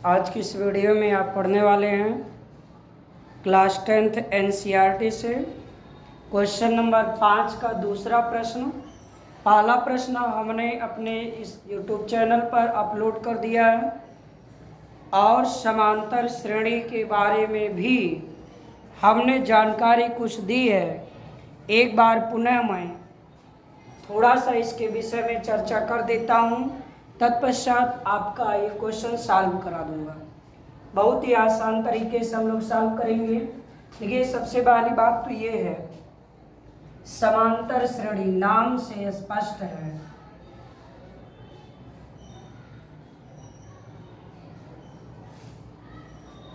आज की इस वीडियो में आप पढ़ने वाले हैं क्लास 10th एनसीईआरटी से क्वेश्चन नंबर 5 का दूसरा प्रश्न। पहला प्रश्न हमने अपने इस यूट्यूब चैनल पर अपलोड कर दिया है और समांतर श्रेणी के बारे में भी हमने जानकारी कुछ दी है। एक बार पुनः मैं थोड़ा सा इसके विषय में चर्चा कर देता हूँ, तत्पश्चात आपका ये क्वेश्चन सॉल्व करा दूंगा। बहुत ही आसान तरीके से हम लोग सॉल्व करेंगे। देखिए, सबसे पहली बात तो ये है, समांतर श्रेणी नाम से स्पष्ट है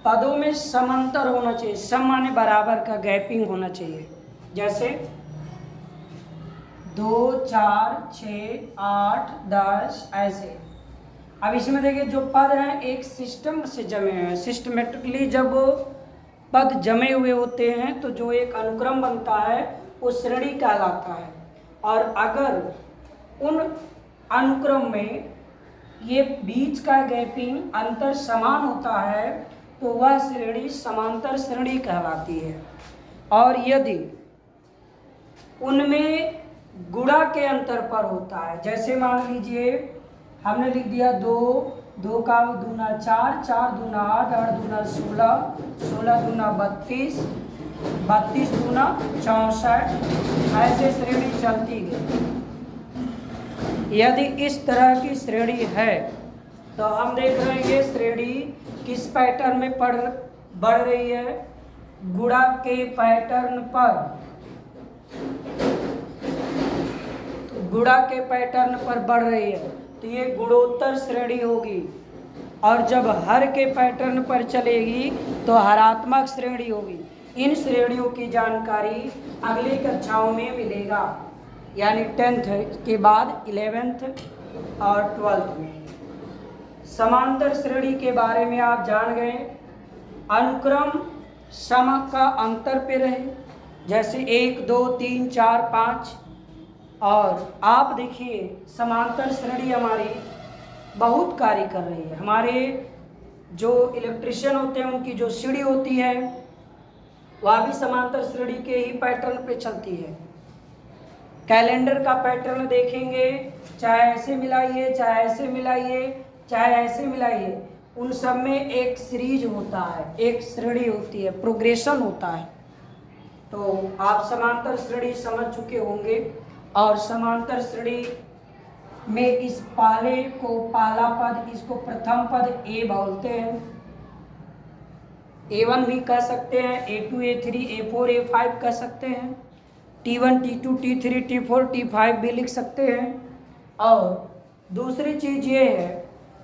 पदों में समांतर होना चाहिए, सम माने बराबर का गैपिंग होना चाहिए। जैसे 2, 4, 6, 8, 10 ऐसे। अब इसमें देखिए, जो पद हैं एक सिस्टम से जमे हैं। सिस्टमेटिकली जब पद जमे हुए होते हैं तो जो एक अनुक्रम बनता है वो श्रेणी कहलाता है। और अगर उन अनुक्रम में ये बीच का गैपिंग अंतर समान होता है तो वह श्रेणी समांतर श्रेणी कहलाती है। और यदि उनमें गुणा के अंतर पर होता है, जैसे मान लीजिए हमने लिख दिया 2, 2 का दूना 4, 4 दूना 8, 8 दूना 16, 16 दूना 32, 32 दूना 64, ऐसे श्रेणी चलती गई। यदि इस तरह की श्रेणी है तो हम देख रहे हैं ये श्रेणी किस पैटर्न में बढ़ रही है, गुणा के पैटर्न पर। गुणा के पैटर्न पर बढ़ रही है तो ये गुणोत्तर श्रेणी होगी। और जब हर के पैटर्न पर चलेगी तो हरात्मक श्रेणी होगी। इन श्रेणियों की जानकारी अगली कक्षाओं में मिलेगा, यानी 10th के बाद 11th और 12th में। समांतर श्रेणी के बारे में आप जान गए। अनुक्रम सम का अंतर पे रहे, जैसे 1, 2, 3, 4, 5। और आप देखिए, समांतर श्रेणी हमारी बहुत कार्य कर रही है। हमारे जो इलेक्ट्रिशियन होते हैं उनकी जो सीढ़ी होती है वह भी समांतर श्रेणी के ही पैटर्न पे चलती है। कैलेंडर का पैटर्न देखेंगे, चाहे ऐसे मिलाइए, चाहे ऐसे मिलाइए, चाहे ऐसे मिलाइए, उन सब में एक सीरीज होता है, एक श्रेणी होती है, प्रोग्रेशन होता है। तो आप समांतर श्रेणी समझ चुके होंगे। और समांतर श्रेणी में इस पहले को पहला पद, इसको प्रथम पद ए बोलते हैं। A1 भी कह सकते हैं, A2, A3, A4, A5 कह सकते हैं, T1, T2, T3, T4, T5 भी लिख सकते हैं। और दूसरी चीज ये है,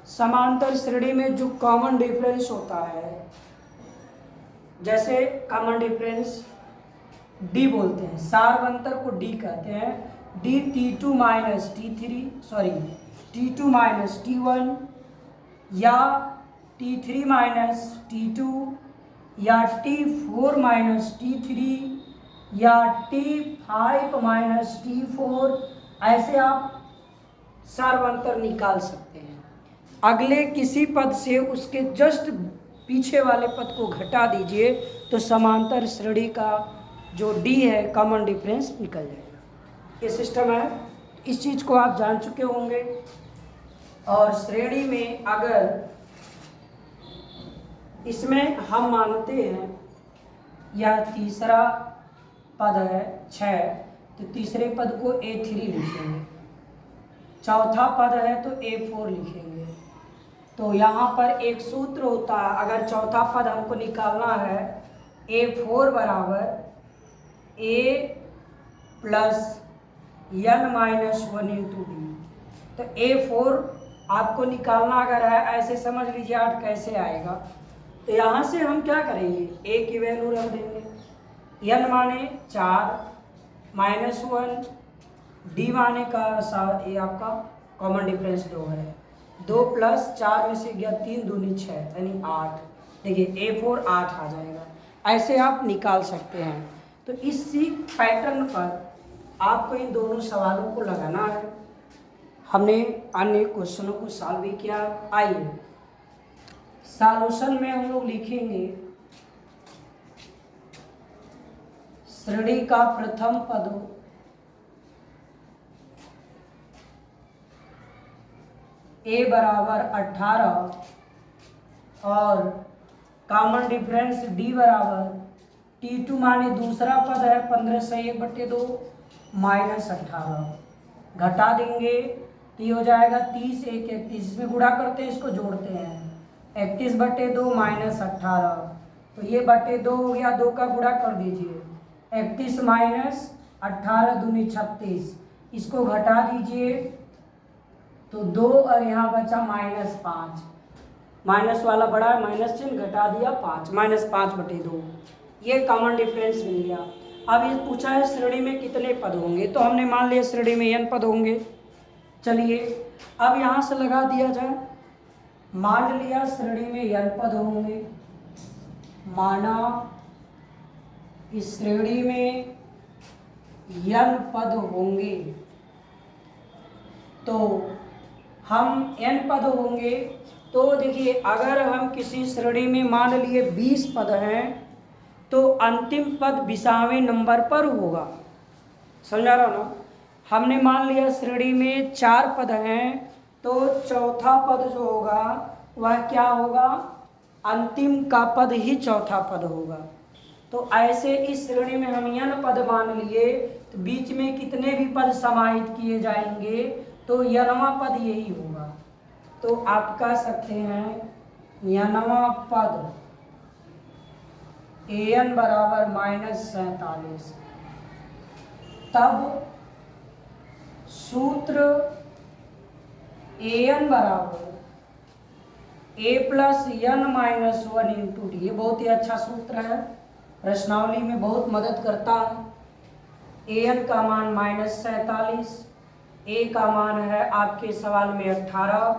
समांतर श्रेणी में जो कॉमन डिफरेंस होता है, जैसे कॉमन डिफरेंस डी बोलते हैं, सार्वंतर को डी कहते हैं। D T2 minus T2 minus T1, या T3 माइनस T2, या T4 माइनस T3, या T5 माइनस T4, ऐसे आप सार्वंतर निकाल सकते हैं। अगले किसी पद से उसके जस्ट पीछे वाले पद को घटा दीजिए तो समांतर श्रेणी का जो डी है कॉमन डिफरेंस निकल जाएगा। ये सिस्टम है, इस चीज़ को आप जान चुके होंगे। और श्रेणी में अगर इसमें हम मानते हैं यह तीसरा पद है 6, तो तीसरे पद को A3 लिखेंगे। चौथा पद है तो A4 लिखेंगे। तो यहाँ पर एक सूत्र होता है, अगर चौथा पद हमको निकालना है, A4 बराबर A plus n minus 1 into D. तो A4 आपको निकालना अगर है, ऐसे समझ लीजिए 8 कैसे आएगा। तो यहाँ से हम क्या करेंगे, A की वैल्यू रख देंगे, n माने 4 माइनस 1, डी माने का ये आपका कॉमन डिफरेंस 2 है। 2 प्लस 4 में से गया 3 दूनी 6, यानी 8। देखिए A4 8 आ जाएगा। ऐसे आप निकाल सकते हैं। तो इसी पैटर्न पर आपको इन दोनों सवालों को लगाना है। हमने अन्य क्वेश्चनों को सॉल्व भी किया। आइए सॉल्यूशन में हम लोग लिखेंगे श्रेणी का प्रथम पद a बराबर 18 और कॉमन डिफरेंस d बराबर T2 माने दूसरा पद है 15 से 1/2 माइनस 18 घटा देंगे तो ये हो जाएगा 30 1 31, इसमें गुणा करते हैं, इसको जोड़ते हैं 31/2 माइनस 18, तो ये बटे 2 हो गया, 2 का गुणा कर दीजिए 31 माइनस 18 दूनी 36, इसको घटा दीजिए तो 2 और यहाँ बचा -5, माइनस वाला बड़ा है, माइनस चिन्ह घटा दिया 5, -5/2, ये कॉमन डिफरेंस मिल गया। अब ये पूछा है श्रेणी में कितने पद होंगे, तो हमने मान लिया श्रेणी में n पद होंगे। चलिए अब यहाँ से लगा दिया जाए, मान लिया श्रेणी में n पद होंगे, माना इस श्रेणी में n पद होंगे, तो हम n पद होंगे, तो देखिए अगर हम किसी श्रेणी में मान लिए 20 पद हैं तो अंतिम पद 20वें नंबर पर होगा, समझा रहा ना। हमने मान लिया श्रेणी में 4 पद हैं तो चौथा पद जो होगा वह क्या होगा, अंतिम का पद ही चौथा पद होगा। तो ऐसे इस श्रेणी में हम n पद मान लिए तो बीच में कितने भी पद समाहित किए जाएंगे तो nवां पद यही होगा। तो आप कह सकते हैं nवां पद an बराबर -47। तब सूत्र an बराबर a plus n minus 1 into D, ये बहुत ही अच्छा सूत्र है, प्रश्नावली में बहुत मदद करता है। an का मान -47, a का मान है आपके सवाल में 18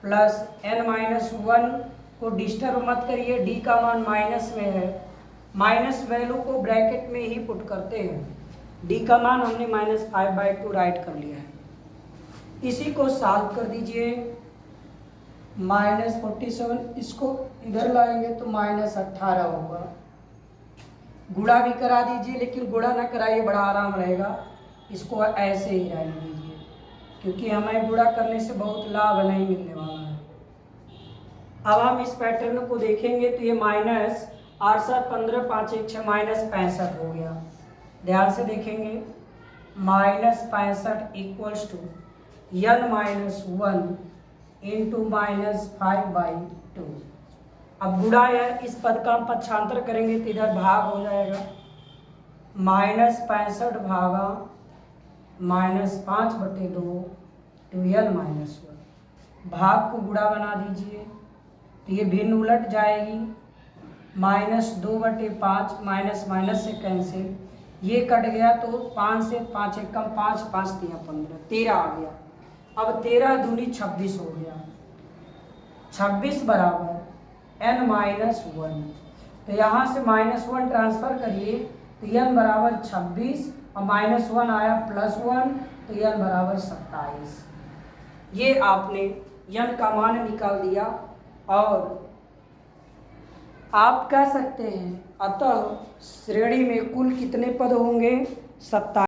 प्लस n-1 को डिस्टर्ब मत करिए, d का मान माइनस में है, माइनस वैल्यू को ब्रैकेट में ही पुट करते हैं, d का मान हमने -5/2 राइट कर लिया है। इसी को सॉल्व कर दीजिए, -47, इसको इधर लाएंगे तो -18 होगा, गुणा भी करा दीजिए, लेकिन गुणा ना कराइए, बड़ा आराम रहेगा, इसको ऐसे ही रहने दीजिए क्योंकि हमें गुणा करने से बहुत लाभ नहीं मिलने वाला है। अब हम इस पैटर्न को देखेंगे तो ये -8 15 5 1 6 -65 हो गया। ध्यान से देखेंगे, -65 इक्वल्स टू n-1 इंटू -5/2। अब गुणा या इस पद का हम पक्षांतर करेंगे तो इधर भाग हो जाएगा, -65 भागा -5/2 टू n-1, भाग को गुणा बना दीजिए तो ये भिन्न उलट जाएगी, -2/5 माइनस माइनस से कैंसिल, ये कट गया तो 5 से 5 एक कम 5 5 3 15 13 आ गया। अब 13 दूनी 26 हो गया, 26 बराबर n-1, तो यहाँ से -1 ट्रांसफर करिए तो n बराबर 26 और -1 आया +1 तो n बराबर 27। ये आपने n का मान निकाल दिया और आप कह सकते हैं अतः श्रेणी में कुल कितने पद होंगे, 27।